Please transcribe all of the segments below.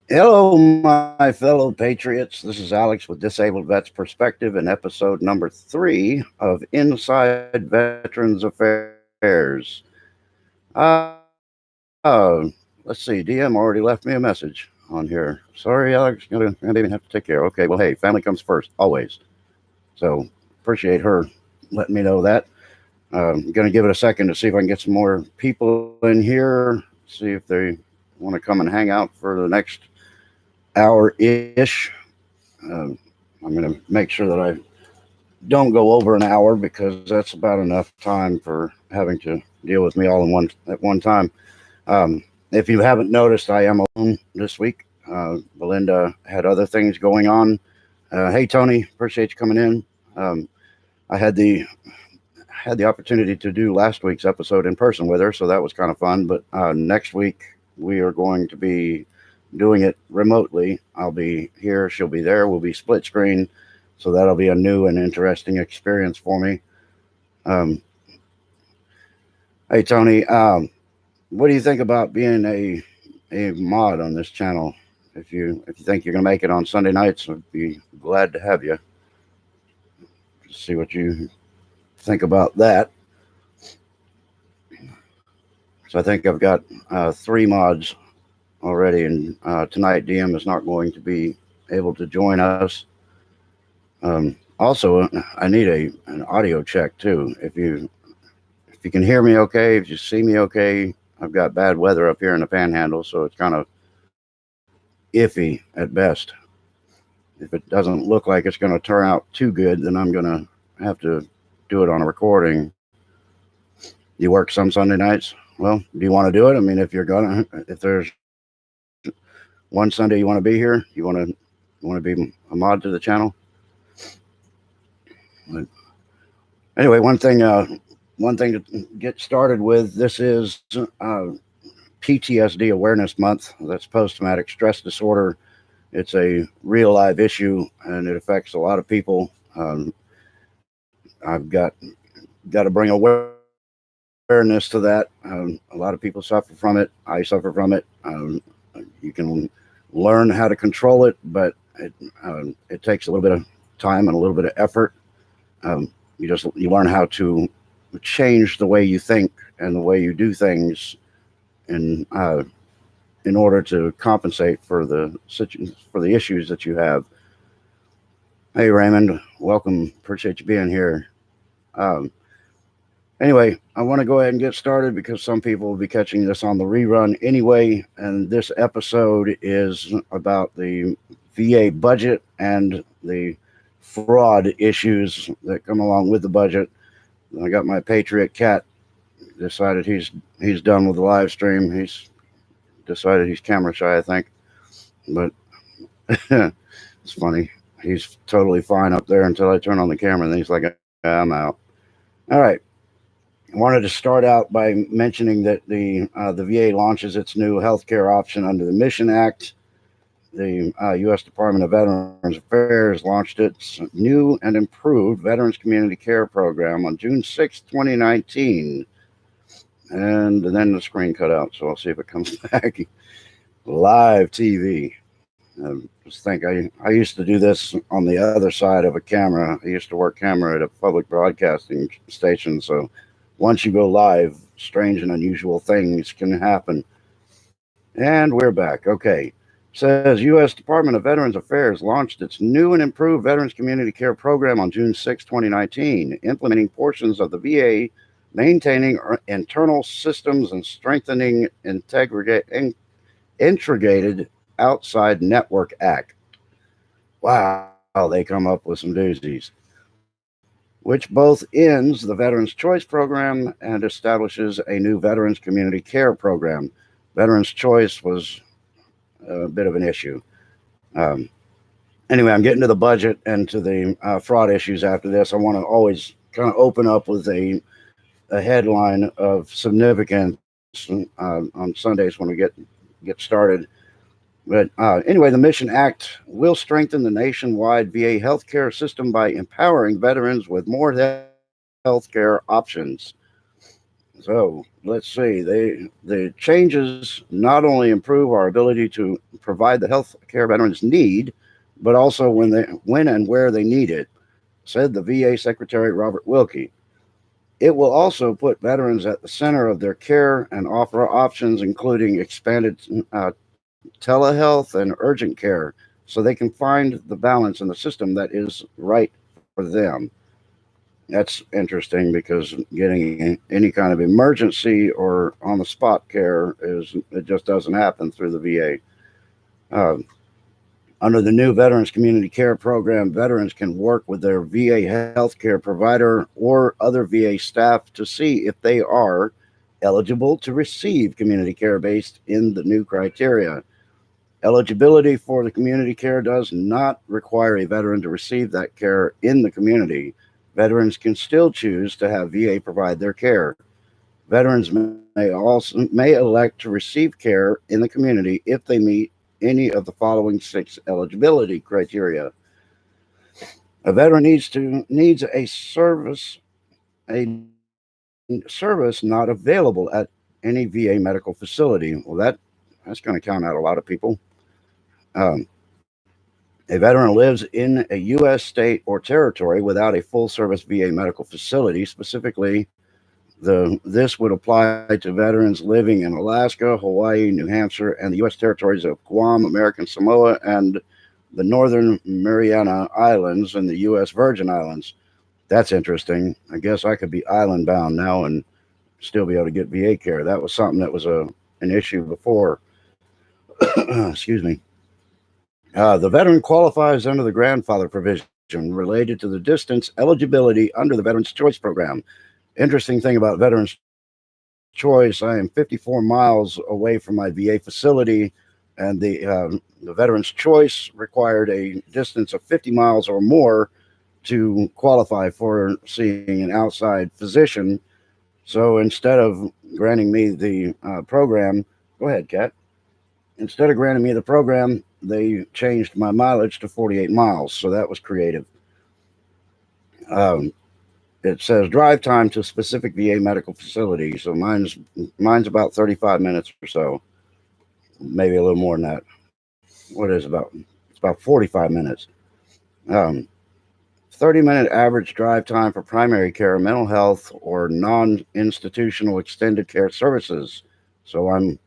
Hello, my fellow patriots. This is Alex with Disabled Vets Perspective in episode number 3 of Inside Veterans Affairs. Let's see. DM already left me a message on here. Sorry, Alex. Gonna maybe even have to take care. Okay. Well, hey, family comes first, always. So appreciate her letting me know that. Gonna give it a second to see if I can get some more people in here. See if they want to come and hang out for the next hour ish. Um, I'm going to make sure that I don't go over an hour because that's about enough time for having to deal with me all in one at one time. If you haven't noticed, I am alone this week. Belinda had other things going on. Hey Tony, appreciate you coming in. Um, I had the opportunity to do last week's episode in person with her, so that was kind of fun. But next week we are going to be doing it remotely. I'll be here, she'll be there. We'll be split screen, so that'll be a new and interesting experience for me. Um, hey Tony, what do you think about being a mod on this channel? If you think you're gonna make it on Sunday nights, I'd be glad to have you. See what you think about that. So I think I've got 3 mods already, and tonight DM is not going to be able to join us. Also, I need a an audio check too. If you can hear me okay, if you see me okay, I've got bad weather up here in the Panhandle, so it's kind of iffy at best. If it doesn't look like it's going to turn out too good, then I'm going to have to do it on a recording. You work some Sunday nights? Well, do you want to do it? I mean, if there's one Sunday you want to be here, you want to be a mod to the channel. But anyway, one thing to get started with. This is PTSD Awareness Month. That's post traumatic stress disorder. It's a real live issue, and it affects a lot of people. I've got to bring awareness to that. A lot of people suffer from it. I suffer from it. You can learn how to control it, but it takes a little bit of time and a little bit of effort. You learn how to change the way you think and the way you do things in in order to compensate for for the issues that you have. Hey Raymond, welcome. Appreciate you being here. Um, anyway, I want to go ahead and get started because some people will be catching this on the rerun anyway. And this episode is about the VA budget and the fraud issues that come along with the budget. I got my Patriot cat decided he's done with the live stream. He's decided he's camera shy, I think. But it's funny. He's totally fine up there until I turn on the camera, and then he's like, I'm out. All right. I wanted to start out by mentioning that the VA launches its new healthcare option under the Mission Act. The U.S. Department of Veterans Affairs launched its new and improved Veterans Community Care Program on June 6, 2019. And then the screen cut out, so I'll see if it comes back. Live TV. Just think, I used to do this on the other side of a camera. I used to work camera at a public broadcasting station. So once you go live, strange and unusual things can happen. And we're back. Okay. Says U.S. Department of Veterans Affairs launched its new and improved Veterans Community Care Program on June 6, 2019, implementing portions of the VA, maintaining internal systems, and strengthening integrated outside network act. Wow, they come up with some doozies. Which both ends the Veterans Choice Program and establishes a new Veterans Community Care Program. Veterans Choice was a bit of an issue. Um, anyway, I'm getting to the budget and to the fraud issues after this. I want to always kind of open up with a headline of significance on Sundays when we get started. But anyway, the Mission Act will strengthen the nationwide VA healthcare system by empowering veterans with more healthcare options. So let's see. The changes not only improve our ability to provide the health care veterans need, but also when and where they need it, said the VA Secretary Robert Wilkie. It will also put veterans at the center of their care and offer options including expanded telehealth and urgent care so they can find the balance in the system that is right for them. That's interesting because getting any kind of emergency or on the spot care is it just doesn't happen through the VA. Uh, Under the new Veterans Community Care Program, veterans can work with their VA healthcare provider or other VA staff to see if they are eligible to receive community care based in the new criteria. Eligibility for the community care does not require a veteran to receive that care in the community. Veterans can still choose to have VA provide their care. Veterans may elect to receive care in the community if they meet any of the following six eligibility criteria. A veteran needs a service not available at any VA medical facility. Well, that's going to count out a lot of people. Um, a veteran lives in a U.S. state or territory without a full service VA medical facility. Specifically, this would apply to veterans living in Alaska, Hawaii, New Hampshire, and the U.S. territories of Guam, American Samoa, and the Northern Mariana Islands and the U.S. Virgin Islands. That's interesting. I guess I could be island bound now and still be able to get VA care. That was something that was an issue before. Excuse me. The veteran qualifies under the grandfather provision related to the distance eligibility under the Veterans Choice Program. Interesting thing about Veterans Choice, I am 54 miles away from my VA facility, and the Veterans Choice required a distance of 50 miles or more to qualify for seeing an outside physician. So instead of granting me the program, go ahead, Kat. Instead of granting me the program, they changed my mileage to 48 miles. So that was creative. Um, it says drive time to specific VA medical facility. So mine's about 35 minutes or so, maybe a little more than that. What is about? It's about 45 minutes. Um, 30-minute average drive time for primary care, mental health, or non-institutional extended care services. So I'm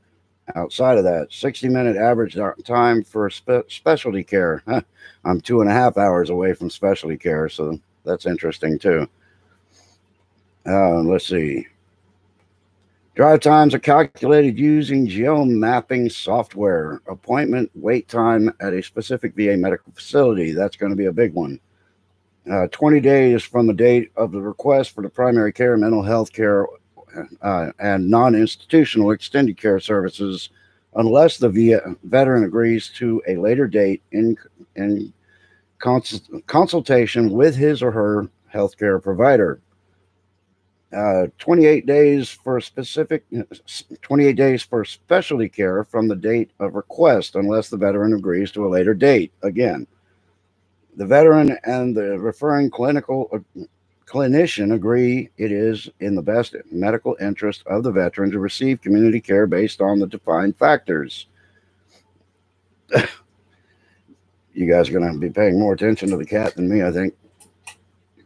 outside of that. 60-minute average time for specialty care. I'm 2.5 hours away from specialty care, so that's interesting too. Let's see. Drive times are calculated using geomapping software. Appointment wait time at a specific VA medical facility. That's going to be a big one. 20 days from the date of the request for the primary care, mental health care, and non institutional extended care services, unless the veteran agrees to a later date in consultation with his or her healthcare provider. 28 days for 28 days for specialty care from the date of request, unless the veteran agrees to a later date. Again, the veteran and the referring clinician agree it is in the best medical interest of the veteran to receive community care based on the defined factors. You guys are going to be paying more attention to the cat than me, I think.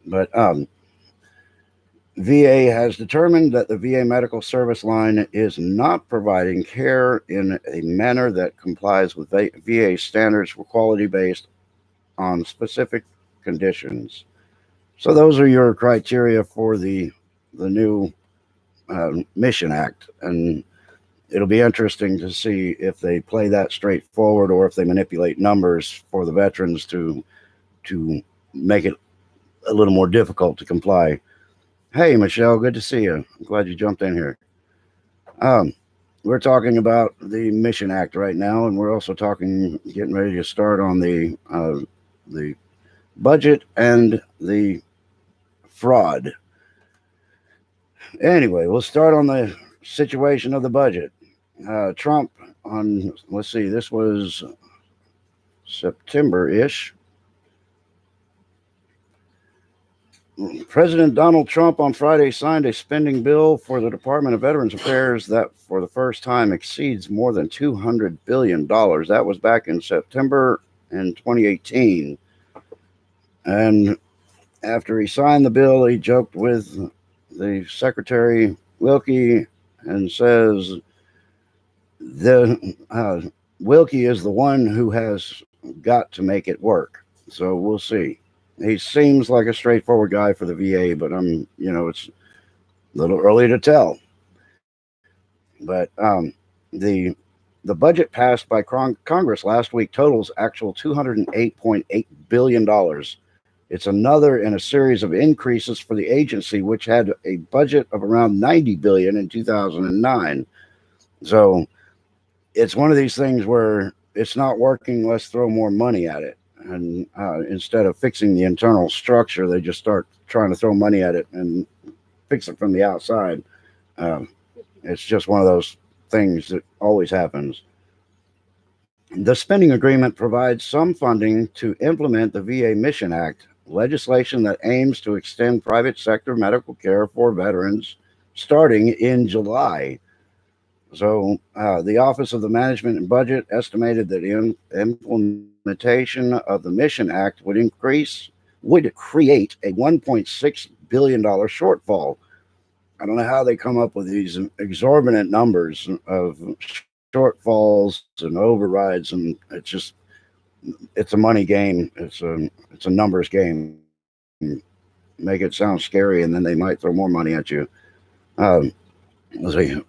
But VA has determined that the VA medical service line is not providing care in a manner that complies with VA standards for quality based on specific conditions. So those are your criteria for the new Mission Act, and it'll be interesting to see if they play that straightforward or if they manipulate numbers for the veterans to make it a little more difficult to comply. Hey, Michelle, good to see you. I'm glad you jumped in here. Um, we're talking about the Mission Act right now, and we're also getting ready to start on the budget and the fraud. Anyway, we'll start on the situation of the budget. Trump on, let's see, this was September ish. President Donald Trump on Friday signed a spending bill for the Department of Veterans Affairs that, for the first time, exceeds more than $200 billion. That was back in September in 2018. And after he signed the bill, he joked with the Secretary Wilkie and says the Wilkie is the one who has got to make it work. So we'll see. He seems like a straightforward guy for the VA, but it's a little early to tell. But the the budget passed by Congress last week totals actual $208.8 billion. It's another in a series of increases for the agency, which had a budget of around 90 billion in 2009. So it's one of these things where it's not working. Let's throw more money at it. And instead of fixing the internal structure, they just start trying to throw money at it and fix it from the outside. Um, it's just one of those things that always happens. The spending agreement provides some funding to implement the VA Mission Act, legislation that aims to extend private sector medical care for veterans starting in July. So, the Office of the Management and Budget estimated that the implementation of the Mission Act would create a $1.6 billion shortfall. I don't know how they come up with these exorbitant numbers of shortfalls and overrides, and it's a money game. It's a numbers game. Make it sound scary, and then they might throw more money at you. Um, let's see,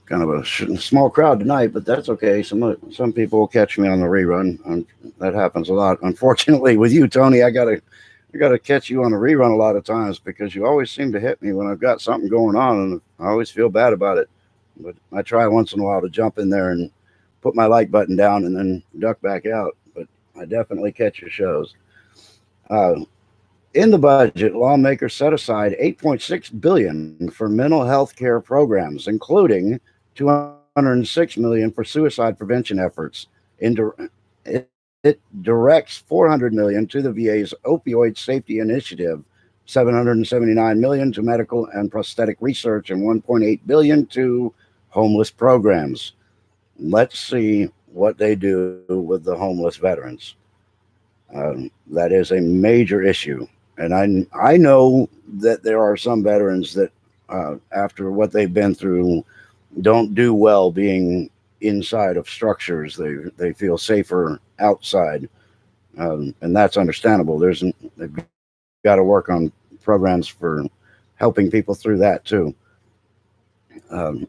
kind of a small crowd tonight, but that's okay. Some people will catch me on the rerun. That happens a lot. Unfortunately, with you, Tony, I gotta catch you on a rerun a lot of times because you always seem to hit me when I've got something going on, and I always feel bad about it. But I try once in a while to jump in there and put my like button down and then duck back out. But I definitely catch your shows. Uh, in the budget, lawmakers set aside 8.6 billion for mental health care programs, including 206 million for suicide prevention efforts. It directs 400 million to the VA's opioid safety initiative, 779 million to medical and prosthetic research, and 1.8 billion to homeless programs. Let's see what they do with the homeless veterans. That is a major issue, and I know that there are some veterans that, after what they've been through, don't do well being inside of structures. They feel safer outside, and that's understandable. They've got to work on programs for helping people through that too. Um,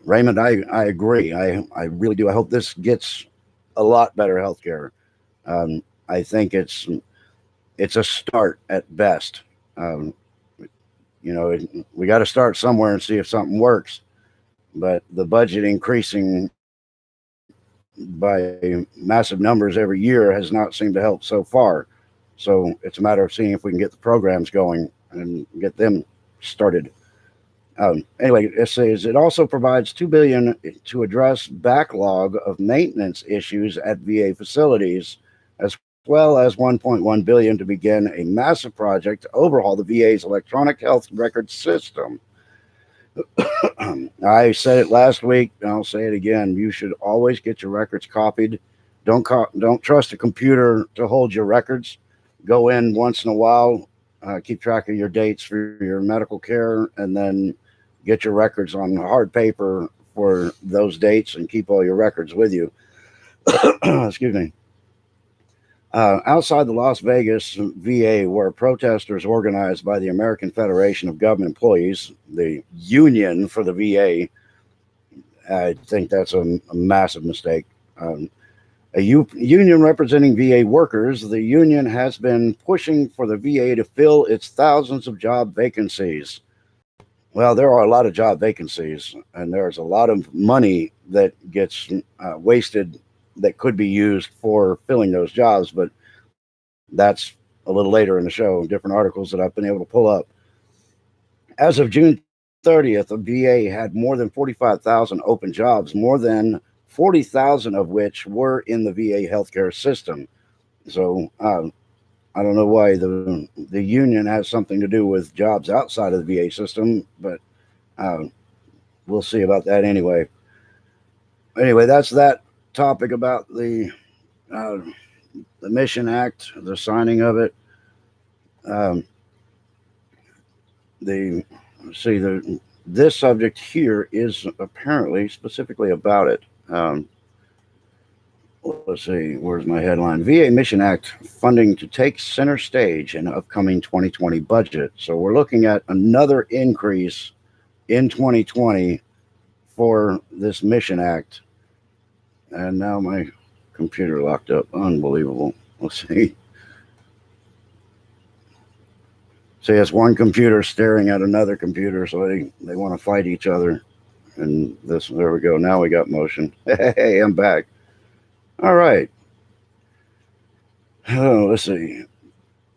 Raymond, I agree. I really do. I hope this gets a lot better healthcare. I think it's a start at best. Um, we got to start somewhere and see if something works. But the budget increasing by massive numbers every year has not seemed to help so far. So it's a matter of seeing if we can get the programs going and get them started. Anyway, it says it also provides 2 billion to address backlog of maintenance issues at VA facilities, as well as 1.1 billion to begin a massive project to overhaul the VA's electronic health record system. I said it last week, and I'll say it again. You should always get your records copied. Don't trust a computer to hold your records. Go in once in a while, keep track of your dates for your medical care, and then get your records on hard paper for those dates, and keep all your records with you. Excuse me. Outside the Las Vegas VA, where protesters organized by the American Federation of Government Employees, the union for the VA, I think that's a massive mistake. Union representing VA workers, the union has been pushing for the VA to fill its thousands of job vacancies. Well, there are a lot of job vacancies, and there's a lot of money that gets wasted that could be used for filling those jobs, but that's a little later in the show, different articles that I've been able to pull up. As of June 30th, the VA had more than 45,000 open jobs, more than 40,000 of which were in the VA healthcare system. So I don't know why the union has something to do with jobs outside of the VA system, but uh, we'll see about that anyway. Anyway, that's that topic about uh, the Mission Act, the signing of it. Um, the see the this subject here is apparently specifically about it. Let's see, where's my headline? VA Mission Act funding to take center stage in upcoming 2020 budget. So we're looking at another increase in 2020 for this Mission Act. And now my computer locked up. Unbelievable. Let's see. See, it's one computer staring at another computer, so they want to fight each other. And this, there we go. Now we got motion. Hey, I'm back. All right. Oh, let's see.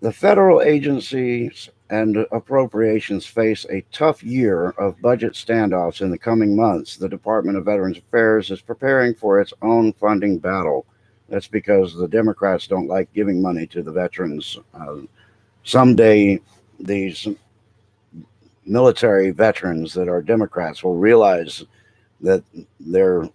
The federal agencies and appropriations face a tough year of budget standoffs in the coming months. The Department of Veterans Affairs is preparing for its own funding battle. That's because the Democrats don't like giving money to the veterans. Someday, these military veterans that are Democrats will realize that they're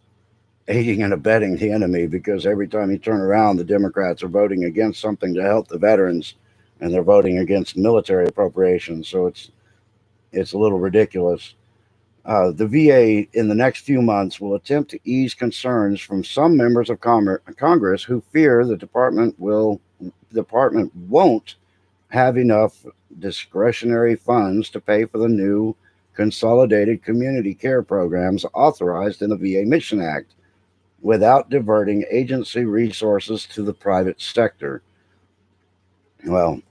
aiding and abetting the enemy, because every time you turn around, the Democrats are voting against something to help the veterans, and they're voting against military appropriations. So it's a little ridiculous. The VA in the next few months will attempt to ease concerns from some members of Congress who fear the department won't have enough discretionary funds to pay for the new consolidated community care programs authorized in the VA Mission Act without diverting agency resources to the private sector. Well,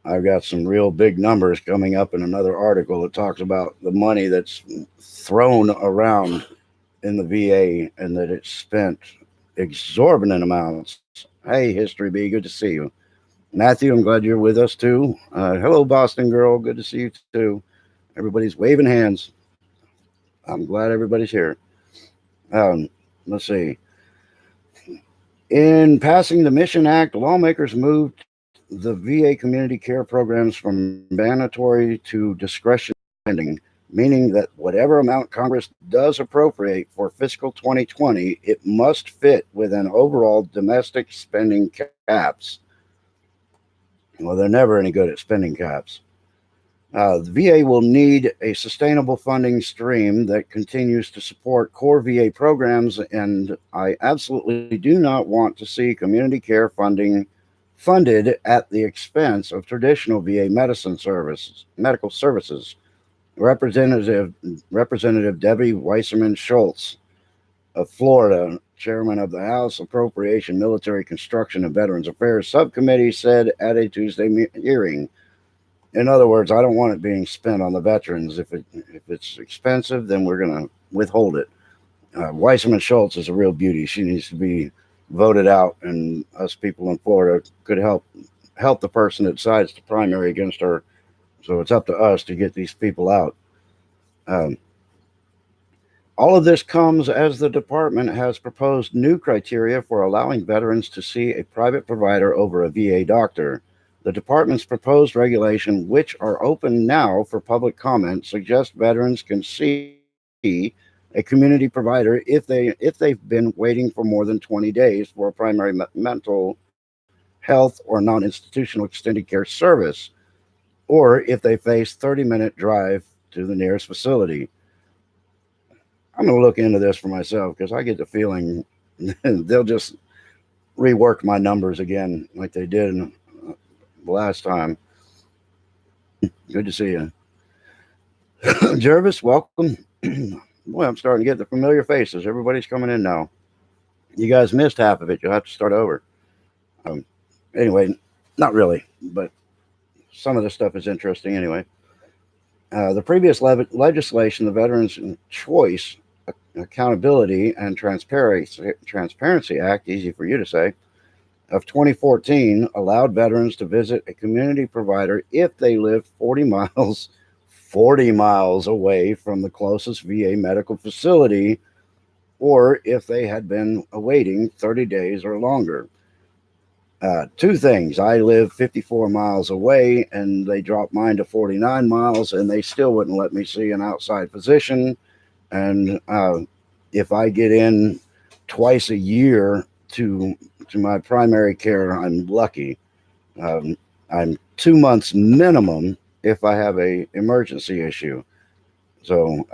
I've got some real big numbers coming up in another article that talks about the money that's thrown around in the VA and that it's spent exorbitant amounts. Hey, History B, good to see you. Matthew, I'm glad you're with us too. Hello, Boston girl, good to see you too. Everybody's waving hands. I'm glad everybody's here. Let's see. In passing the Mission Act, lawmakers moved the VA community care programs from mandatory to discretionary spending, meaning that whatever amount Congress does appropriate for fiscal 2020, it must fit within overall domestic spending caps. Well, they're never any good at spending caps. The VA will need a sustainable funding stream that continues to support core VA programs, and I absolutely do not want to see community care funding funded at the expense of traditional VA medical services. Representative Debbie Weiserman Schultz of Florida, chairman of the House Appropriation, Military Construction, and Veterans Affairs Subcommittee, said at a Tuesday hearing. In other words, I don't want it being spent on the veterans. If it's expensive, then we're going to withhold it. Weiserman Schultz is a real beauty. She needs to be voted out, and us people in Florida could help the person that decides to primary against her. So it's up to us to get these people out. Um, all of this comes as the department has proposed new criteria for allowing veterans to see a private provider over a VA doctor. The department's proposed regulation, which are open now for public comment, suggest veterans can see a community provider if they've been waiting for more than 20 days for a primary mental health or non-institutional extended care service, or if they face 30-minute drive to the nearest facility. I'm going to look into this for myself, because I get the feeling they'll just rework my numbers again like they did last time. Good to see you. Jervis, welcome. Boy, I'm starting to get the familiar faces. Everybody's coming in now. You guys missed half of it. You'll have to start over. Um, anyway, not really, but some of the stuff is interesting anyway. The previous legislation, the Veterans Choice, Accountability, and Transparency Act, easy for you to say, of 2014 allowed veterans to visit a community provider if they lived 40 miles away from the closest VA medical facility, or if they had been awaiting 30 days or longer. Two things. I live 54 miles away, and they dropped mine to 49 miles, and they still wouldn't let me see an outside physician. And if I get in twice a year to my primary care, I'm lucky. Um, I'm 2 months minimum if I have a emergency issue. So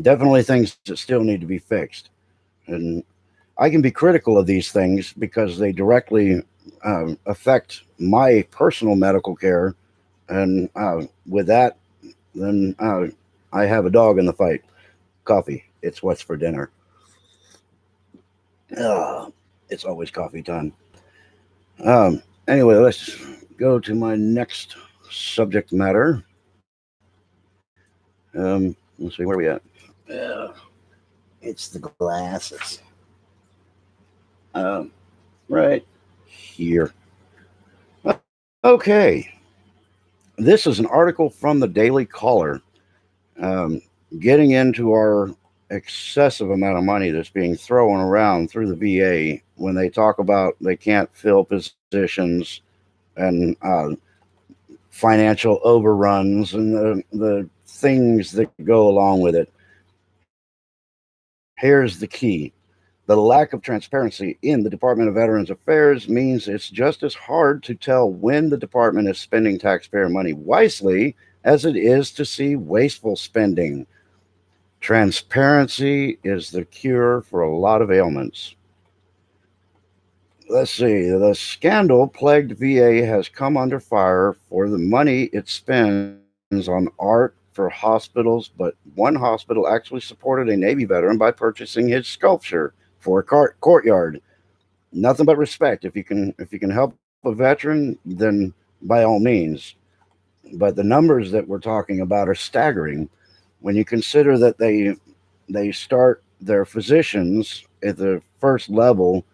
definitely things that still need to be fixed. And I can be critical of these things because they directly affect my personal medical care. And with that, then I have a dog in the fight. Coffee. It's what's for dinner. Uh, it's always coffee time. Anyway, let's go to my next subject matter. Let's see, where are we at? Uh, it's the glasses. Um, right here. Okay. This is an article from the Daily Caller, um, getting into our excessive amount of money that's being thrown around through the VA when they talk about they can't fill positions and financial overruns and the things that go along with it. Here's the key: the lack of transparency in the Department of Veterans Affairs means it's just as hard to tell when the department is spending taxpayer money wisely as it is to see wasteful spending. Transparency is the cure for a lot of ailments. Let's see. The scandal plagued VA has come under fire for the money it spends on art for hospitals, but one hospital actually supported a Navy veteran by purchasing his sculpture for a courtyard. Nothing but respect. If you can help a veteran, then by all means. But the numbers that we're talking about are staggering when you consider that they start their physicians at the first level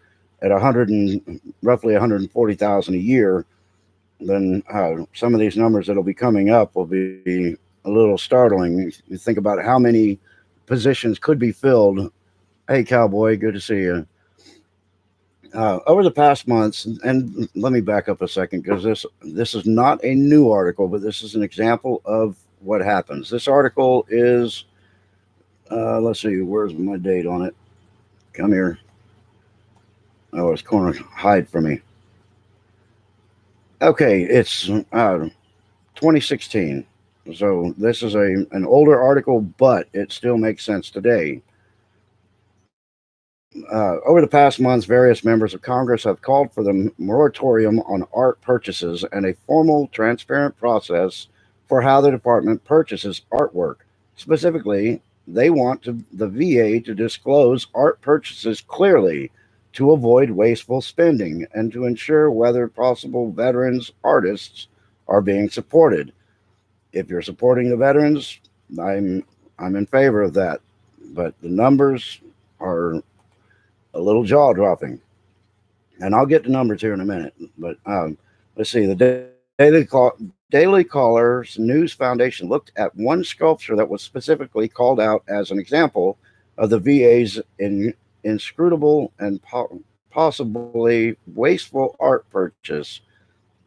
at 100 and roughly 140,000 a year. Then some of these numbers that'll be coming up will be a little startling. You think about how many positions could be filled. Hey, cowboy, good to see you. Over the past months, and let me back up a second because this is not a new article, but this is an example of what happens. This article is, let's see, where's my date on it? Come here. Oh, it's going to hide from me. Okay, it's 2016. So this is an older article, but it still makes sense today. Over the past months, various members of Congress have called for the moratorium on art purchases and a formal, transparent process for how the department purchases artwork. Specifically, they want the VA to disclose art purchases clearly to avoid wasteful spending and to ensure whether possible veterans artists are being supported. If you're supporting the veterans, I'm I'm in favor of that. But the numbers are a little jaw dropping, and I'll get to numbers here in a minute. But let's see. The Daily Caller's News Foundation looked at one sculpture that was specifically called out as an example of the VA's inscrutable and possibly wasteful art purchase.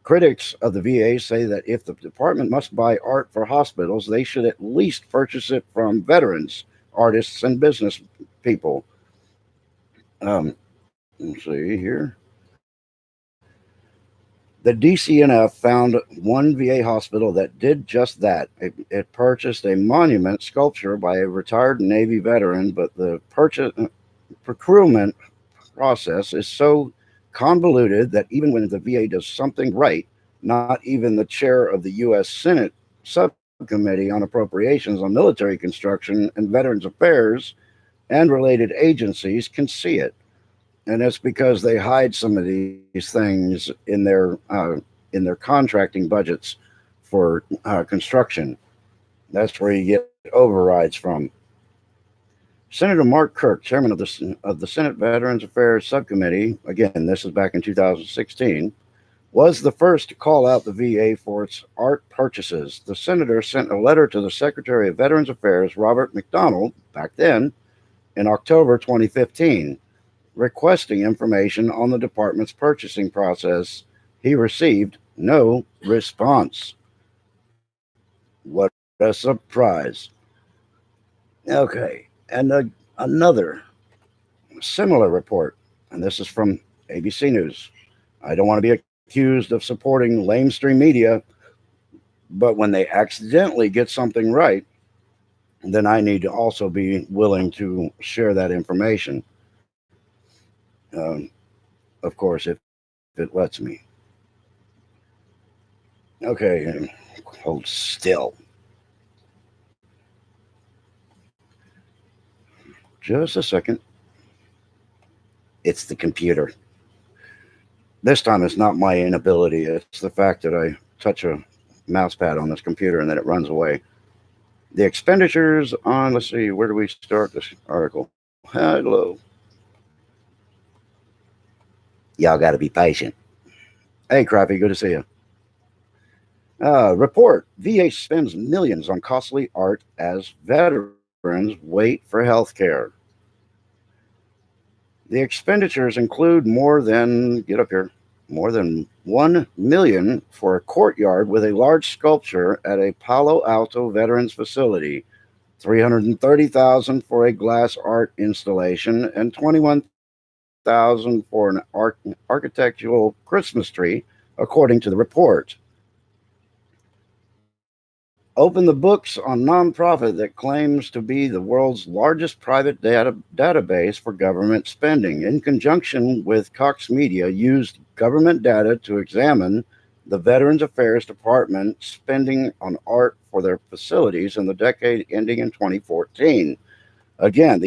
Critics of the VA say that if the department must buy art for hospitals, they should at least purchase it from veterans, artists, and business people. Let's see here. The DCNF found one VA hospital that did just that. It purchased a monument sculpture by a retired Navy veteran, but the procurement process is so convoluted that even when the VA does something right, not even the chair of the U.S. Senate subcommittee on appropriations on military construction and veterans affairs and related agencies can see it. And it's because they hide some of these things in their contracting budgets for construction. That's where you get overrides from. Senator Mark Kirk, chairman of the Senate Veterans Affairs Subcommittee, again, this is back in 2016, was the first to call out the VA for its art purchases. The senator sent a letter to the Secretary of Veterans Affairs, Robert McDonald, back then, in October 2015. requesting information on the department's purchasing process. He received no response. What a surprise. Okay, and another similar report, and this is from ABC News. I don't want to be accused of supporting lamestream media, but when they accidentally get something right, then I need to also be willing to share that information. Um, of course, if it lets me. Okay, hold still. Just a second. It's the computer. This time it's not my inability, it's the fact that I touch a mouse pad on this computer and then it runs away. The expenditures on, let's see, where do we start this article? Hello. Y'all got to be patient. Hey, Crappy, good to see you. Report VA spends millions on costly art as veterans wait for health care. The expenditures include get up here, more than 1 million for a courtyard with a large sculpture at a Palo Alto veterans facility, 330,000 for a glass art installation, and 21,000 for an architectural Christmas tree, according to the report. Open the books on nonprofit that claims to be the world's largest private database for government spending. In conjunction with Cox Media, used government data to examine the Veterans Affairs Department spending on art for their facilities in the decade ending in 2014. Again,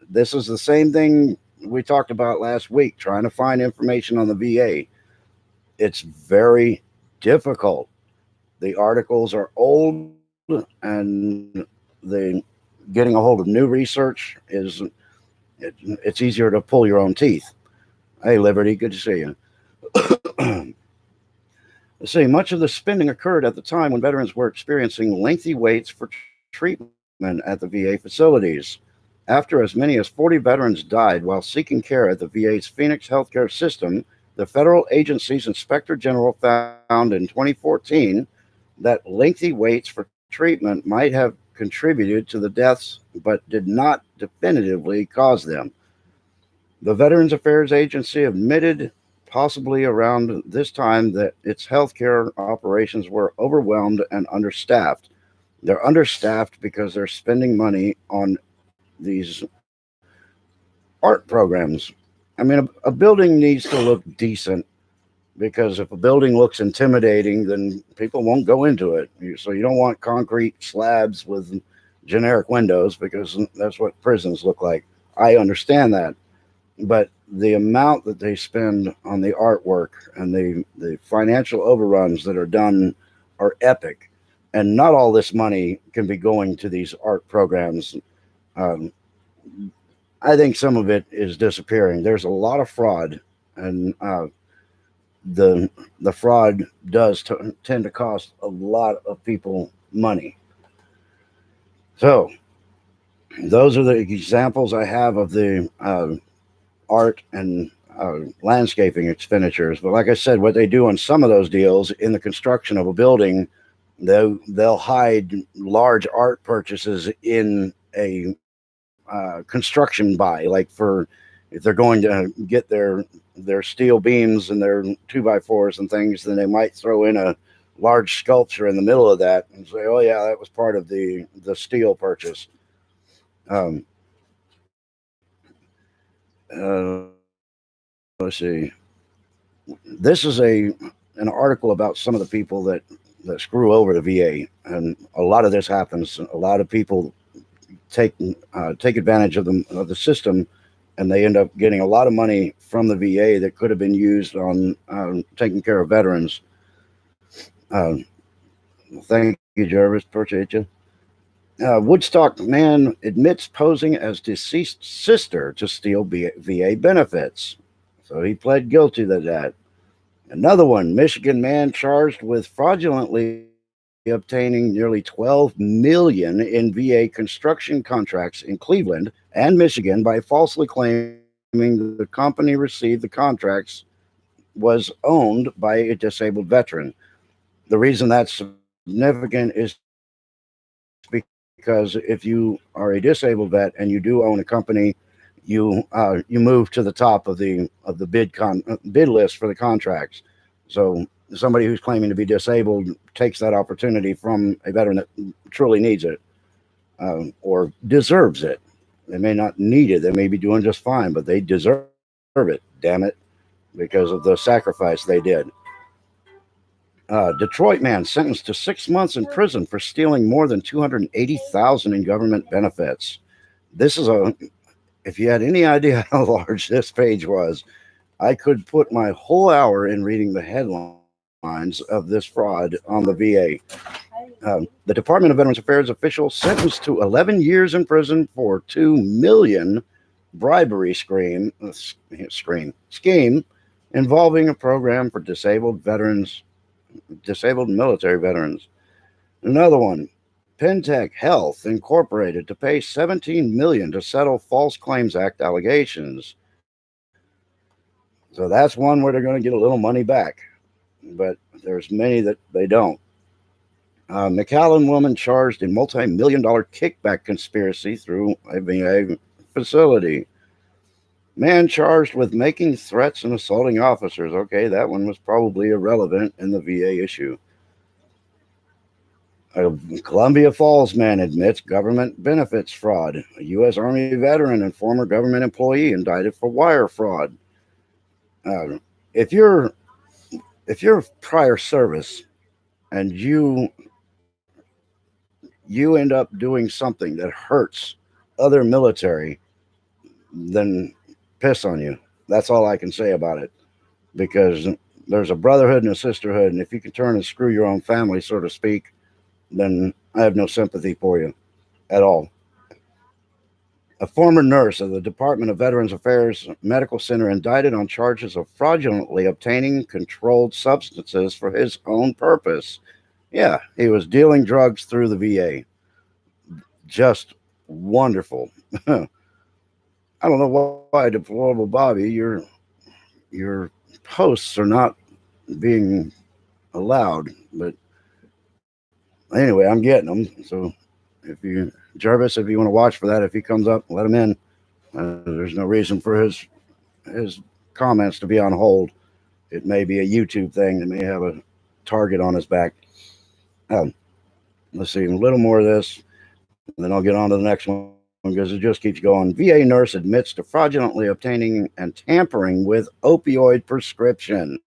this is the same thing we talked about last week, trying to find information on the VA. It's very difficult. The articles are old, and the getting a hold of new research it's easier to pull your own teeth. Hey, Liberty, good to see you. Let's see, much of the spending occurred at the time when veterans were experiencing lengthy waits for treatment at the VA facilities. After as many as 40 veterans died while seeking care at the VA's Phoenix healthcare system, the federal agency's inspector general found in 2014 that lengthy waits for treatment might have contributed to the deaths but did not definitively cause them. The Veterans Affairs Agency admitted possibly around this time that its healthcare operations were overwhelmed and understaffed. They're understaffed because they're spending money on these art programs. I mean, a building needs to look decent because if a building looks intimidating, then people won't go into it. So you don't want concrete slabs with generic windows because that's what prisons look like. I understand that, but the amount that they spend on the artwork and the financial overruns that are done are epic, and not all this money can be going to these art programs. Um, I think some of it is disappearing. There's a lot of fraud, and the fraud does tend to cost a lot of people money. So those are the examples I have of the art and landscaping expenditures. But like I said, what they do on some of those deals in the construction of a building, they'll hide large art purchases in a construction buy, like for if they're going to get their steel beams and their 2x4s and things, then they might throw in a large sculpture in the middle of that and say, "Oh yeah, that was part of the steel purchase." Um, let's see. This is an article about some of the people that screw over the VA, and a lot of this happens. A lot of people take take advantage of the system, and they end up getting a lot of money from the VA that could have been used on taking care of veterans. Um, Thank you, Jarvis. Appreciate you. Woodstock man admits posing as deceased sister to steal VA benefits. So he pled guilty to that. Another one, Michigan man charged with fraudulently obtaining nearly 12 million in VA construction contracts in Cleveland and Michigan by falsely claiming the company received the contracts was owned by a disabled veteran. The reason that's significant is because if you are a disabled vet and you do own a company, you move to the top of the bid list for the contracts. So somebody who's claiming to be disabled takes that opportunity from a veteran that truly needs it, or deserves it. They may not need it; they may be doing just fine, but they deserve it. Damn it, because of the sacrifice they did. Detroit man sentenced to 6 months in prison for stealing more than 280,000 in government benefits. This is a. If you had any idea how large this page was, I could put my whole hour in reading the headlines of this fraud on the VA. The Department of Veterans Affairs official sentenced to 11 years in prison for 2 million bribery scheme involving a program for disabled military veterans. Another one, Pentec Health Incorporated to pay 17 million to settle False Claims Act allegations. So that's one where they're going to get a little money back, but there's many that they don't. McAllen woman charged in multi-million-dollar kickback conspiracy through a VA facility. Man charged with making threats and assaulting officers. Okay, that one was probably irrelevant in the VA issue. A Columbia Falls man admits government benefits fraud. A U.S. Army veteran and former government employee indicted for wire fraud. Uh, if you're prior service and you end up doing something that hurts other military, then piss on you. That's all I can say about it, because there's a brotherhood and a sisterhood, and if you can turn and screw your own family, so to speak, then I have no sympathy for you at all. A former nurse of the Department of Veterans Affairs Medical Center indicted on charges of fraudulently obtaining controlled substances for his own purpose. Yeah, he was dealing drugs through the VA. Just wonderful. I don't know why, Deplorable Bobby, your posts are not being allowed, but anyway, I'm getting them. So if you, Jarvis, if you want to watch for that, if he comes up, let him in. There's no reason for his comments to be on hold. It may be a YouTube thing that may have a target on his back. Um, let's see, a little more of this, and then I'll get on to the next one because it just keeps going. VA nurse admits to fraudulently obtaining and tampering with opioid prescriptions.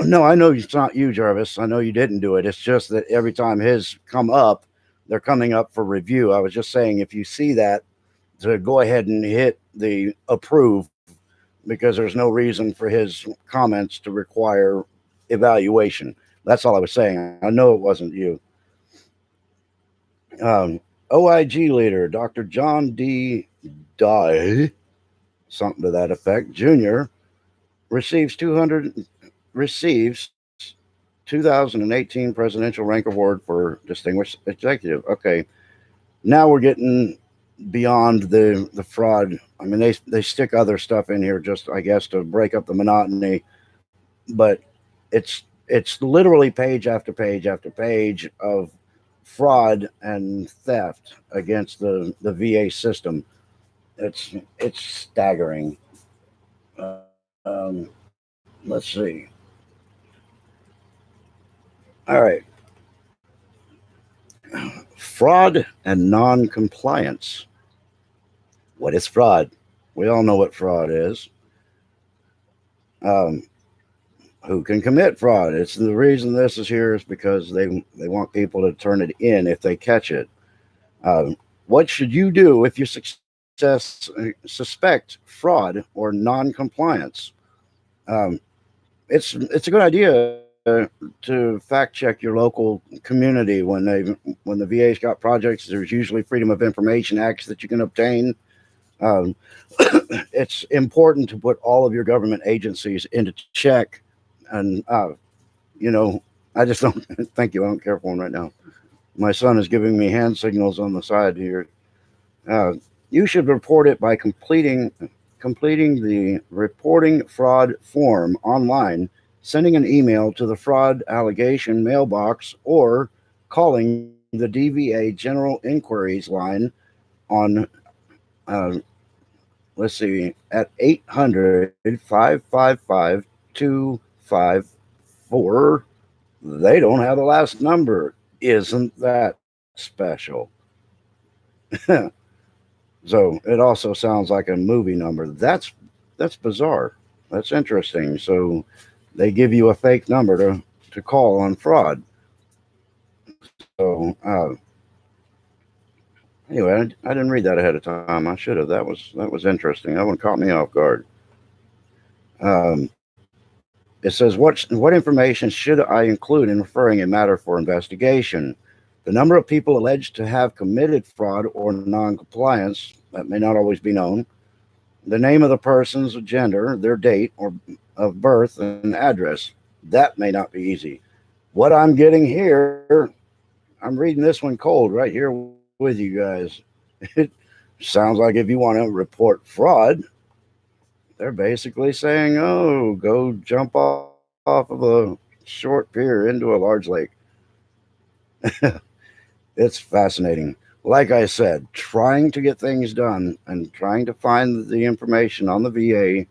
No, I know it's not you, Jarvis. I know you didn't do it. It's just that every time his come up, they're coming up for review. I was just saying, if you see that, to go ahead and hit the approve, because there's no reason for his comments to require evaluation. That's all I was saying. I know it wasn't you. OIG leader Dr. John D. Dye, something to that effect, Jr. receives 2018 Presidential Rank Award for Distinguished Executive. Okay, now we're getting beyond the fraud. I mean, they stick other stuff in here just, I guess, to break up the monotony, but it's literally page after page after page of fraud and theft against the VA system. It's staggering. Let's see. All right. Fraud and non-compliance. What is fraud? We all know what fraud is. Um, who can commit fraud? It's the reason this is here is because they want people to turn it in if they catch it. What should you do if you suspect fraud or non-compliance? Um, it's a good idea to fact check your local community when the VA's got projects. There's usually Freedom of Information Acts that you can obtain. Um, it's important to put all of your government agencies into check, and I just don't. Thank you. I don't care for one right now. My son is giving me hand signals on the side here. Uh, You should report it by completing the reporting fraud form online, sending an email to the fraud allegation mailbox, or calling the DVA General Inquiries line on, uh, let's see, at 800-555-2554. They don't have the last number. Isn't that special? So it also sounds like a movie number. That's bizarre. That's interesting. So they give you a fake number to call on fraud. So anyway, I didn't read that ahead of time. I should have. That was interesting. That one caught me off guard. It says what information should I include in referring a matter for investigation? The number of people alleged to have committed fraud or non-compliance that may not always be known, the name of the person's gender, their date or of birth, and address. That may not be easy. What I'm getting here, I'm reading this one cold right here with you guys. It sounds like if you want to report fraud, they're basically saying, "Oh, go jump off of a short pier into a large lake." It's fascinating. Like I said, trying to get things done and trying to find the information on the VA,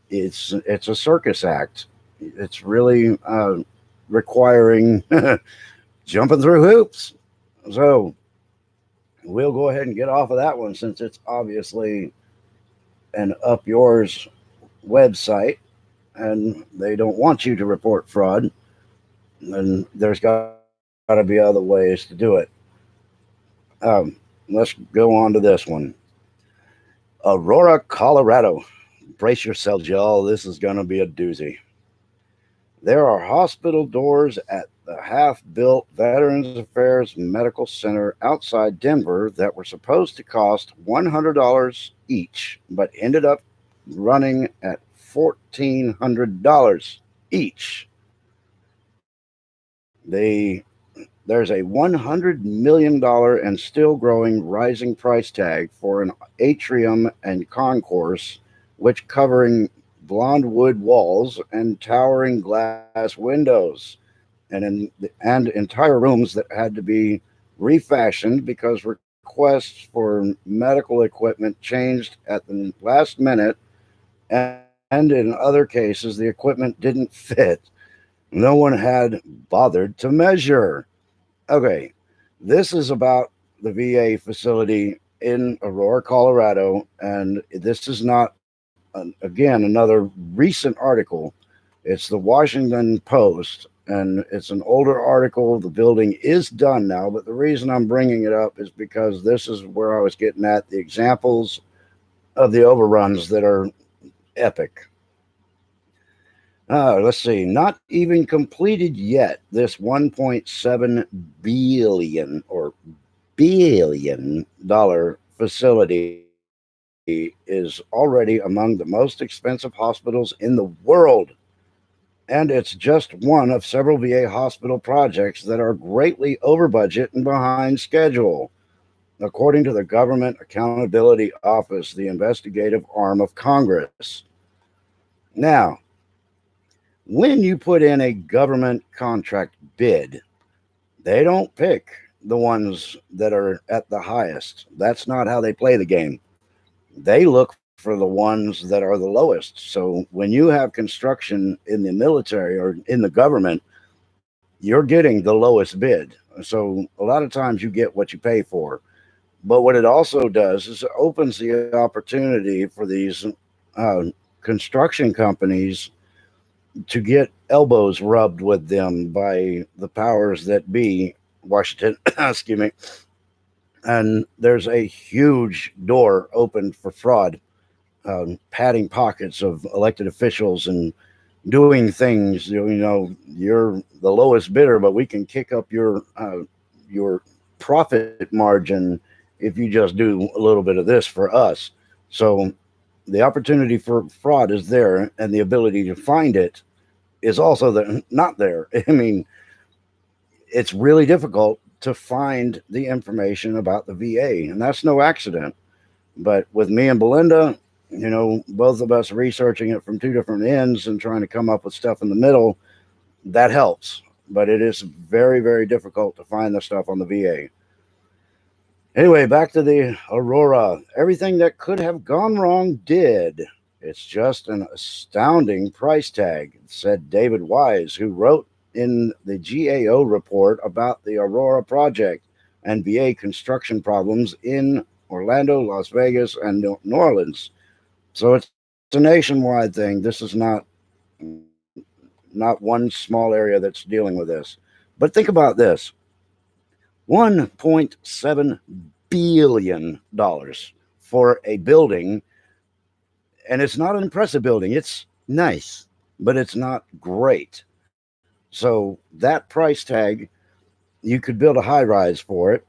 it's a circus act. It's really requiring jumping through hoops. So we'll go ahead and get off of that one since it's obviously an up yours website and they don't want you to report fraud. And there's got to be other ways to do it. Let's go on to this one. Aurora, Colorado. Brace yourselves, y'all. This is going to be a doozy. There are hospital doors at the half built Veterans Affairs Medical Center outside Denver that were supposed to cost $100 each, but ended up running at $1,400 each. There's a $100 million and still growing rising price tag for an atrium and concourse, which covering blonde wood walls and towering glass windows, and entire rooms that had to be refashioned because requests for medical equipment changed at the last minute, and in other cases the equipment didn't fit. No one had bothered to measure. Okay, this is about the VA facility in Aurora, Colorado, and this is not, again, another recent article. It's the Washington Post, and it's an older article. The building is done now, but the reason I'm bringing it up is because this is where I was getting at the examples of the overruns that are epic. Let's see, not even completed yet. This 1.7 billion or billion-dollar facility is already among the most expensive hospitals in the world. And it's just one of several VA hospital projects that are greatly over budget and behind schedule, according to the Government Accountability Office, the investigative arm of Congress. Now, when you put in a government contract bid, they don't pick the ones that are at the highest. That's not how they play the game. They look for the ones that are the lowest. So when you have construction in the military or in the government, you're getting the lowest bid. So a lot of times you get what you pay for. But what it also does is it opens the opportunity for these uh, construction companies to get elbows rubbed with them by the powers that be, Washington, excuse me. And there's a huge door opened for fraud, padding pockets of elected officials and doing things. You're the lowest bidder, but we can kick up your profit margin if you just do a little bit of this for us. So the opportunity for fraud is there, and the ability to find it is also not there. I mean, it's really difficult to find the information about the VA, and that's no accident. But with me and Belinda, both of us researching it from two different ends and trying to come up with stuff in the middle, that helps. But it is very, very difficult to find the stuff on the VA. Anyway, back to the Aurora. Everything that could have gone wrong did. It's just an astounding price tag, said David Wise, who wrote in the GAO report about the Aurora project and VA construction problems in Orlando, Las Vegas, and New Orleans. So it's a nationwide thing. This is not one small area that's dealing with this. But think about this: $1.7 billion for a building, and it's not an impressive building. It's nice, but it's not great. So that price tag, you could build a high rise for it.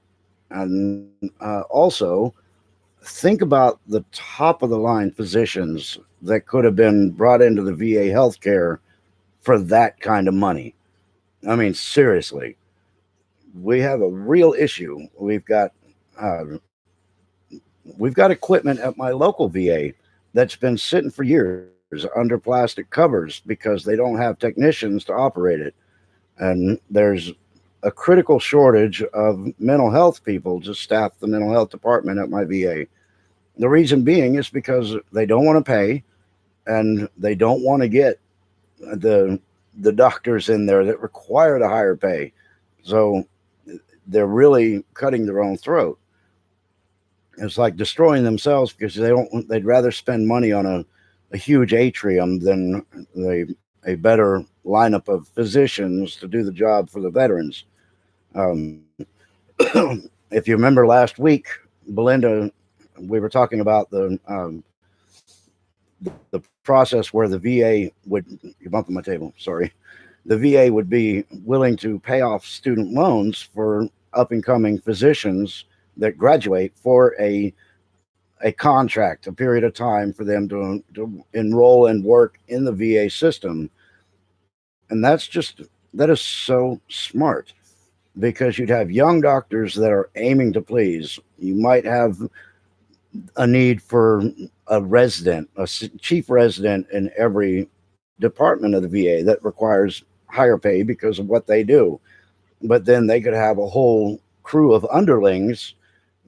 And also, think about the top of the line physicians that could have been brought into the VA healthcare for that kind of money. I mean, seriously, we have a real issue. Uh, we've got equipment at my local VA that's been sitting for years under plastic covers because they don't have technicians to operate it. And there's a critical shortage of mental health people to staff the mental health department at my VA. The reason being is because they don't want to pay and they don't want to get the the doctors in there that require the higher pay. So they're really cutting their own throat. It's like destroying themselves because they'd rather spend money on a huge atrium than a better lineup of physicians to do the job for the veterans. Um, if you remember last week, Belinda, we were talking about the process where the VA would, you're bumping my table, sorry, the VA would be willing to pay off student loans for up and coming physicians that graduate for a contract, a period of time for them to enroll and work in the VA system. And that is so smart because you'd have young doctors that are aiming to please. You might have a need for a resident, chief resident in every department of the VA that requires higher pay because of what they do. But then they could have a whole crew of underlings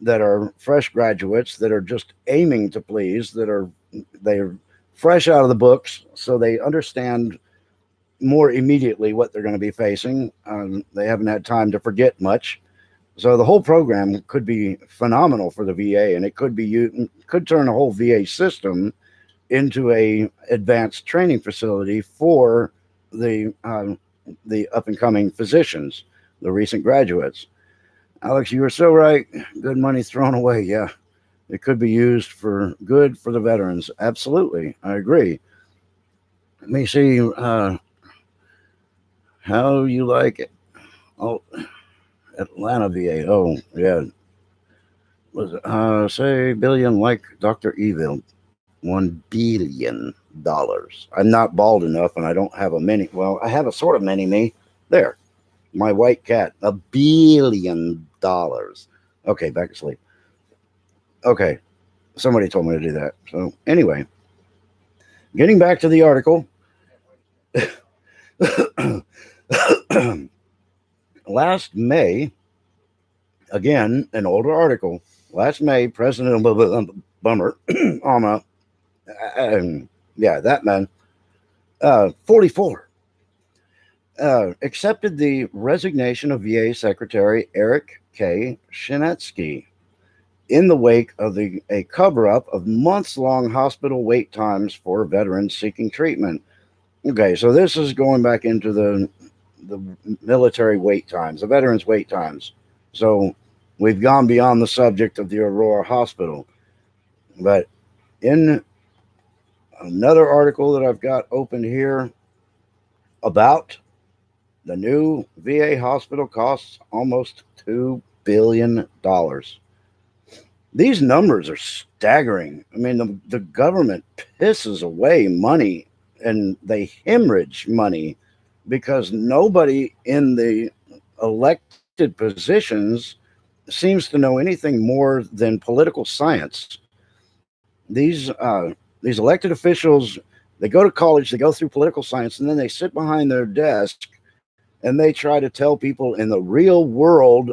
that are fresh graduates that are just aiming to please, they're fresh out of the books, so they understand more immediately what they're going to be facing. They haven't had time to forget much. So the whole program could be phenomenal for the VA, and it could turn a whole VA system into a advanced training facility for the up and coming physicians, the recent graduates. Alex, you were so right. Good money thrown away. Yeah, it could be used for good for the veterans. Absolutely, I agree. Let me see how you like it. Oh, Atlanta VA. Oh, yeah. Was it, say billion like Dr. Evil? $1 billion. I'm not bald enough and I don't have a mini. Well, I have a sort of mini me. There, my white cat. $1 billion. Okay, back to sleep. Okay, somebody told me to do that. So, anyway, getting back to the article. Last May, again, an older article. Last May, President Bummer, yeah, that man, 44, accepted the resignation of VA Secretary Eric K. Shinetsky in the wake of a cover-up of months-long hospital wait times for veterans seeking treatment. Okay, so this is going back into the military wait times, the veterans wait times. So we've gone beyond the subject of the Aurora Hospital. But in another article that I've got open here about the new VA hospital costs almost $2 billion. These numbers are staggering. I mean, the government pisses away money and they hemorrhage money because nobody in the elected positions seems to know anything more than political science. These these elected officials, they go to college, they go through political science, and then they sit behind their desk and they try to tell people in the real world,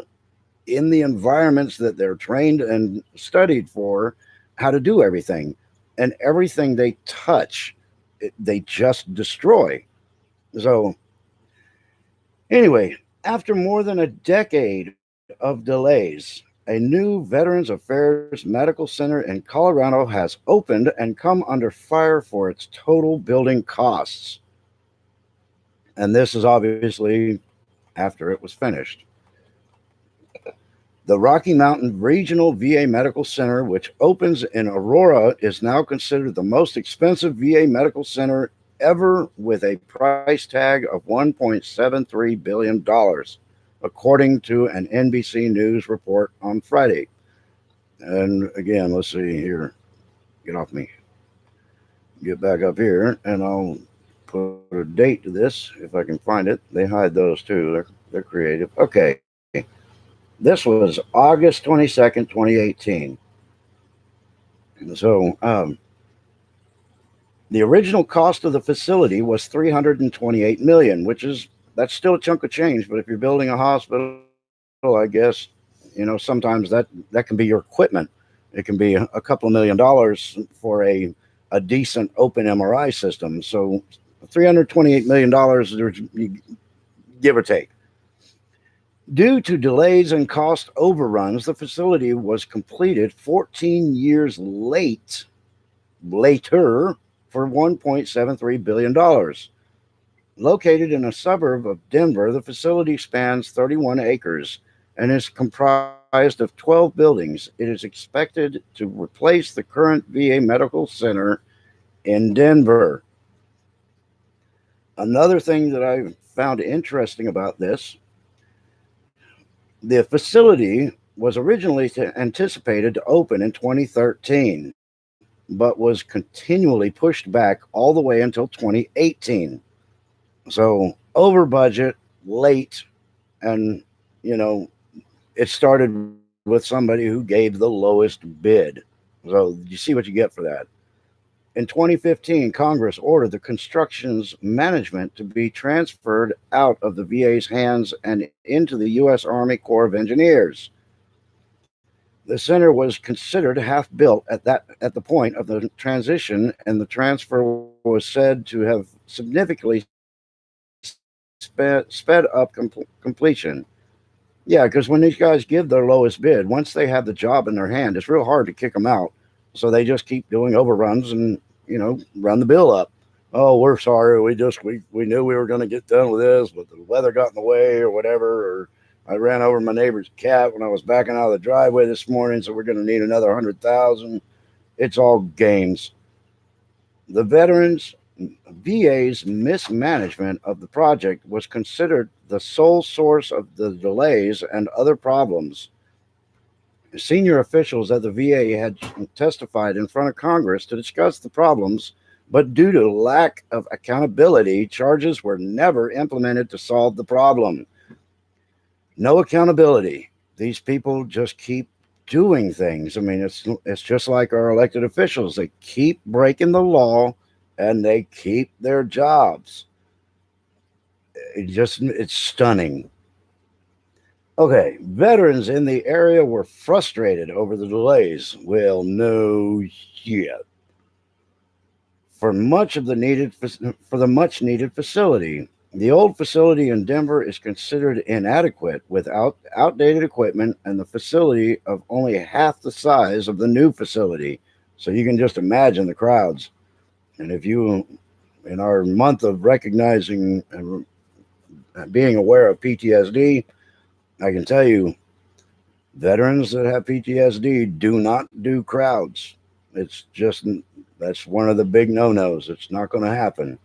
in the environments that they're trained and studied for, how to do everything. And everything they touch, they just destroy. So, anyway, after more than a decade of delays, a new Veterans Affairs Medical Center in Colorado has opened and come under fire for its total building costs. And this is obviously after it was finished. The Rocky Mountain Regional VA Medical Center, which opens in Aurora, is now considered the most expensive VA medical center ever, with a price tag of $1.73 billion, according to an NBC News report on Friday. And again, let's see here. Get off me. Get back up here, and I'll put a date to this if I can find it. They hide those too. They're creative. Okay. This was August 22nd, 2018. So, the original cost of the facility was 328 million, which is that's still a chunk of change. But if you're building a hospital, I guess sometimes that can be your equipment. It can be a couple of $1 million for a decent open MRI system. So, $328 million, give or take. Due to delays and cost overruns, the facility was completed 14 years later for $1.73 billion. Located in a suburb of Denver, the facility spans 31 acres and is comprised of 12 buildings. It is expected to replace the current VA Medical Center in Denver. Another thing that I found interesting about this, the facility was originally anticipated to open in 2013, but was continually pushed back all the way until 2018. So over budget, late, and you know, it started with somebody who gave the lowest bid. So you see what you get for that. In 2015, Congress ordered the construction's management to be transferred out of the VA's hands and into the U.S. Army Corps of Engineers. The center was considered half built at the point of the transition, and the transfer was said to have significantly sped up completion. Yeah, because when these guys give their lowest bid, once they have the job in their hand, it's real hard to kick them out. So they just keep doing overruns and run the bill up. Oh, we're sorry. We knew we were going to get done with this, but the weather got in the way or whatever. Or I ran over my neighbor's cat when I was backing out of the driveway this morning, so we're going to need another 100,000. It's all games. The VA's mismanagement of the project was considered the sole source of the delays and other problems. Senior officials at the VA had testified in front of Congress to discuss the problems, but due to lack of accountability, charges were never implemented to solve the problem. No accountability. These people just keep doing things. I mean, it's just like our elected officials. They keep breaking the law and they keep their jobs. It's stunning. Okay, veterans in the area were frustrated over the delays. Well, no shit. For the much needed facility. The old facility in Denver is considered inadequate with outdated equipment and the facility of only half the size of the new facility. So you can just imagine the crowds. And if you, in our month of recognizing and being aware of PTSD, I can tell you, veterans that have PTSD do not do crowds. It's just, that's one of the big no-nos. It's not going to happen.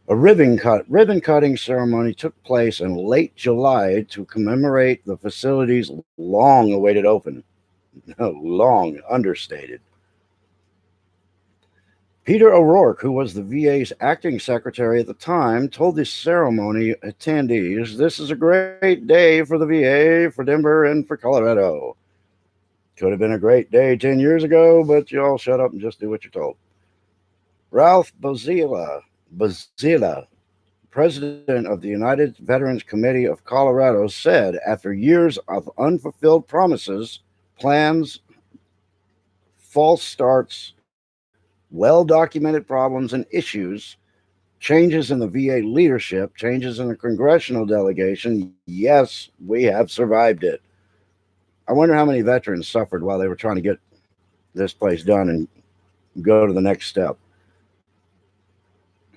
A ribbon cutting ceremony took place in late July to commemorate the facility's long-awaited open. Long, understated. Peter O'Rourke, who was the VA's acting secretary at the time, told the ceremony attendees, "This is a great day for the VA, for Denver, and for Colorado." Could have been a great day 10 years ago, but you all shut up and just do what you're told. Ralph Bozilla, president of the United Veterans Committee of Colorado, said after years of unfulfilled promises, plans, false starts, well documented problems and issues, changes in the VA leadership, changes in the congressional delegation, yes, we have survived it. I wonder how many veterans suffered while they were trying to get this place done and go to the next step.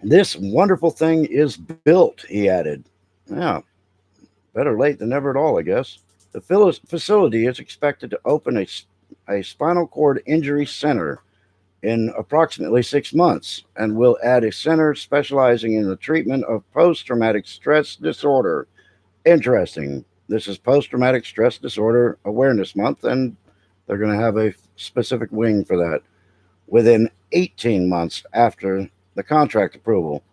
This wonderful thing is built, he added. Yeah, better late than never at all, I guess. The facility is expected to open a spinal cord injury center in approximately 6 months and will add a center specializing in the treatment of post traumatic stress disorder. Interesting. This is Post Traumatic Stress Disorder Awareness Month, and they're going to have a specific wing for that within 18 months after the contract approval.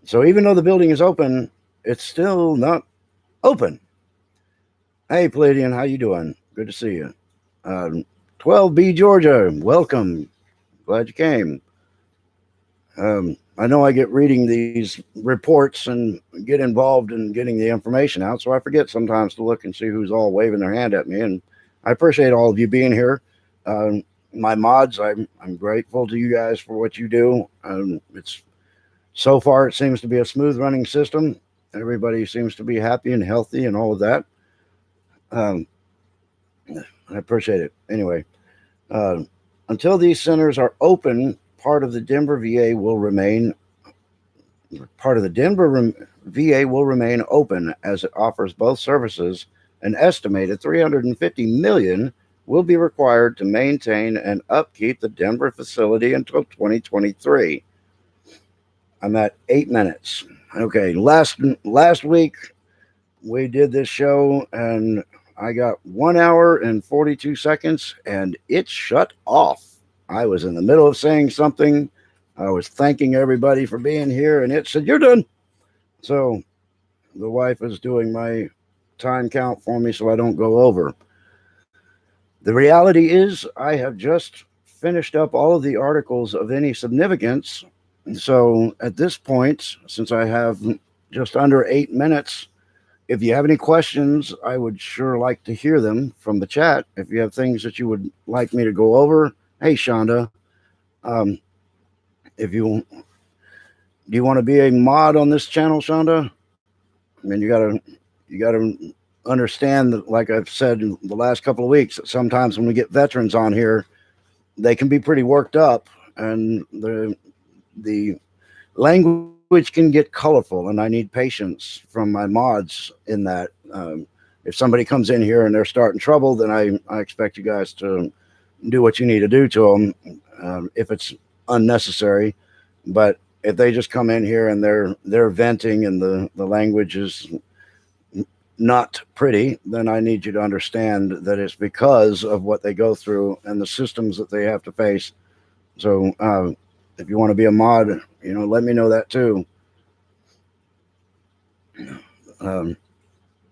So even though the building is open, it's still not open. Hey, Palladian, how you doing? Good to see you. 12B Georgia, welcome. Glad you came. I know I get reading these reports and get involved in getting the information out, so I forget sometimes to look and see who's all waving their hand at me. And I appreciate all of you being here. My mods, I'm grateful to you guys for what you do. It's so far it seems to be a smooth running system. Everybody seems to be happy and healthy and all of that. Um, I appreciate it. Anyway, uh, until these centers are open, part of the Denver VA will remain open as it offers both services. An estimated 350 million will be required to maintain and upkeep the Denver facility until 2023. I'm at 8 minutes. Okay, last week we did this show and I got 1 hour and 42 seconds and it shut off. I was in the middle of saying something. I was thanking everybody for being here and it said, "You're done." So the wife is doing my time count for me so I don't go over. The reality is, I have just finished up all of the articles of any significance. So at this point, since I have just under 8 minutes, if you have any questions, I would sure like to hear them from the chat. If you have things that you would like me to go over, hey, Shonda, um, if you do you want to be a mod on this channel, Shonda? I mean, you gotta understand that, like I've said in the last couple of weeks, that sometimes when we get veterans on here, they can be pretty worked up, and the language can get colorful, and I need patience from my mods in that. If somebody comes in here and they're starting trouble, then I expect you guys to do what you need to do to them if it's unnecessary. But if they just come in here and they're venting and the language is not pretty, then I need you to understand that it's because of what they go through and the systems that they have to face. So if you want to be a mod, let me know that too. Um,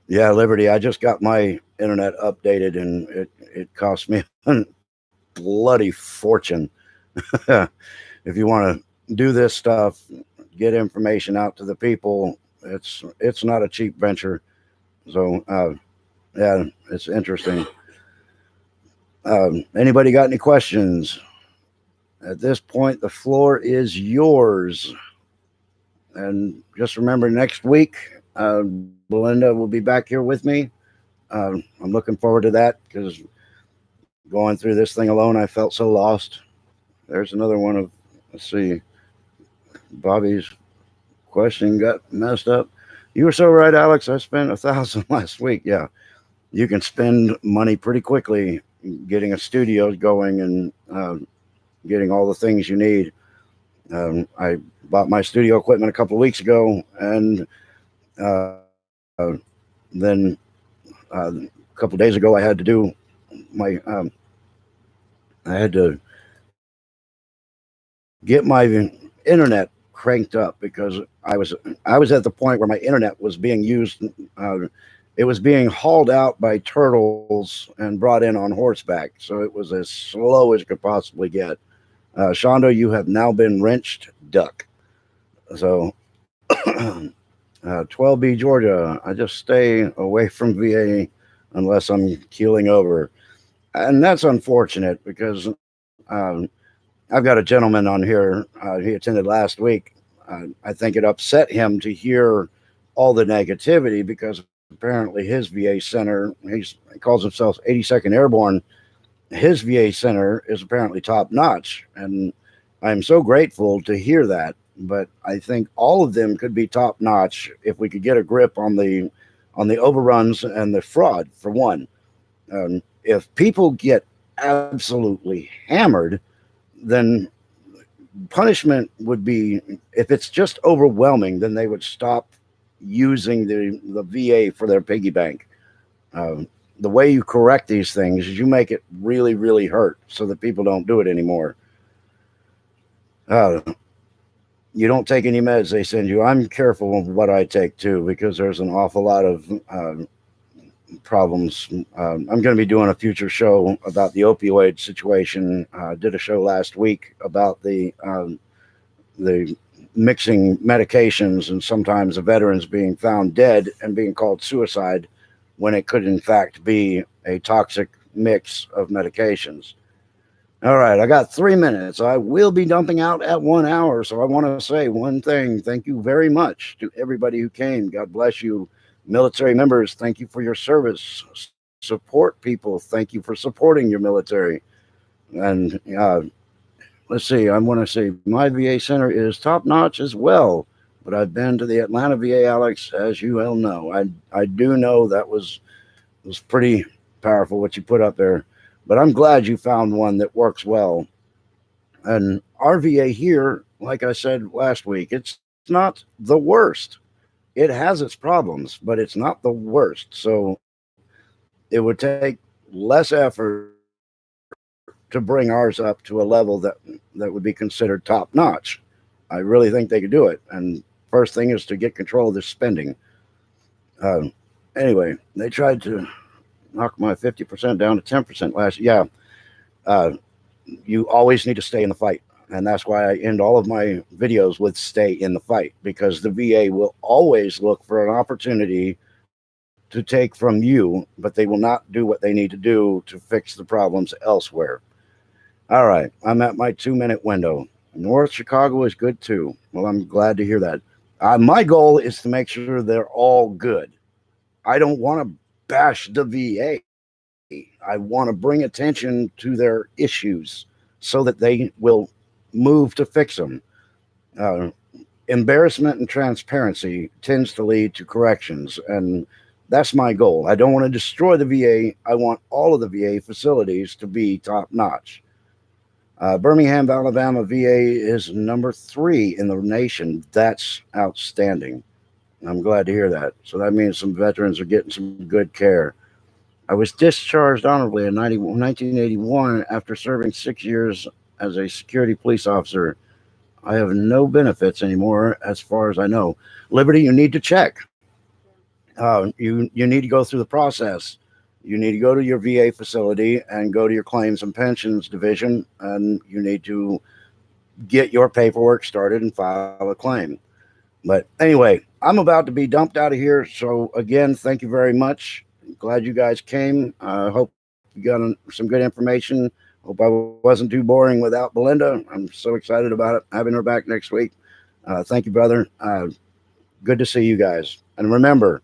yeah, Liberty, I just got my internet updated and it cost me a bloody fortune. If you want to do this stuff, get information out to the people, it's not a cheap venture. So yeah, it's interesting. Anybody got any questions? At this point, the floor is yours. And just remember, next week, Belinda will be back here with me. I'm looking forward to that because going through this thing alone, I felt so lost. There's another one of, let's see, Bobby's question got messed up. You were so right, Alex. I spent 1,000 last week. Yeah, you can spend money pretty quickly getting a studio going and getting all the things you need. I bought my studio equipment a couple of weeks ago, and then a couple of days ago, I had to do my I had to get my internet cranked up because I was at the point where my internet was being used it was being hauled out by turtles and brought in on horseback. So it was as slow as it could possibly get. Shondo, you have now been wrenched, duck. So 12B Georgia, I just stay away from VA unless I'm keeling over. And that's unfortunate because I've got a gentleman on here. He attended last week. I think it upset him to hear all the negativity because apparently his VA center, he calls himself 82nd Airborne. His VA center is apparently top notch. And I'm so grateful to hear that. But I think all of them could be top notch if we could get a grip on the overruns and the fraud. For one, if people get absolutely hammered, then punishment would be, if it's just overwhelming, then they would stop using the VA for their piggy bank. The way you correct these things is you make it really, really hurt so that people don't do it anymore. Uh, you don't take any meds they send you. I'm careful of what I take too because there's an awful lot of problems. I'm going to be doing a future show about the opioid situation. Did a show last week about the mixing medications and sometimes the veterans being found dead and being called suicide when it could in fact be a toxic mix of medications. All right, I got 3 minutes. I will be dumping out at 1 hour. So I want to say one thing. Thank you very much to everybody who came. God bless you. Military members, thank you for your service. Support people, thank you for supporting your military. And let's see, I want to say my VA center is top notch as well. But I've been to the Atlanta VA, Alex, as you well know. I do know that was pretty powerful what you put up there. But I'm glad you found one that works well. And our VA here, like I said last week, it's not the worst. It has its problems, but it's not the worst. So it would take less effort to bring ours up to a level that would be considered top notch. I really think they could do it. And first thing is to get control of their spending. Uh, anyway, they tried to knock my 50% down to 10% last year. Yeah, uh, you always need to stay in the fight. And that's why I end all of my videos with stay in the fight, because the VA will always look for an opportunity to take from you, but they will not do what they need to do to fix the problems elsewhere. All right, I'm at my 2 minute window. North Chicago is good too. Well, I'm glad to hear that. My goal is to make sure they're all good. I don't want to bash the VA. I want to bring attention to their issues so that they will move to fix them. Uh, Embarrassment and transparency tends to lead to corrections, and that's my goal. I don't want to destroy the VA. I want all of the VA facilities to be top notch. Birmingham, Alabama VA is number 3 in the nation. That's outstanding. I'm glad to hear that. So that means some veterans are getting some good care. I was discharged honorably in 1981 after serving 6 years as a security police officer. I have no benefits anymore, as far as I know. Liberty, you need to check. You need to go through the process. You need to go to your VA facility and go to your claims and pensions division, and you need to get your paperwork started and file a claim. But anyway, I'm about to be dumped out of here. So again, thank you very much. Glad you guys came. I hope you got some good information. Hope I wasn't too boring without Belinda. I'm so excited about it, having her back next week. Thank you, brother. Good to see you guys. And remember,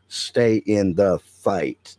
stay in the fight.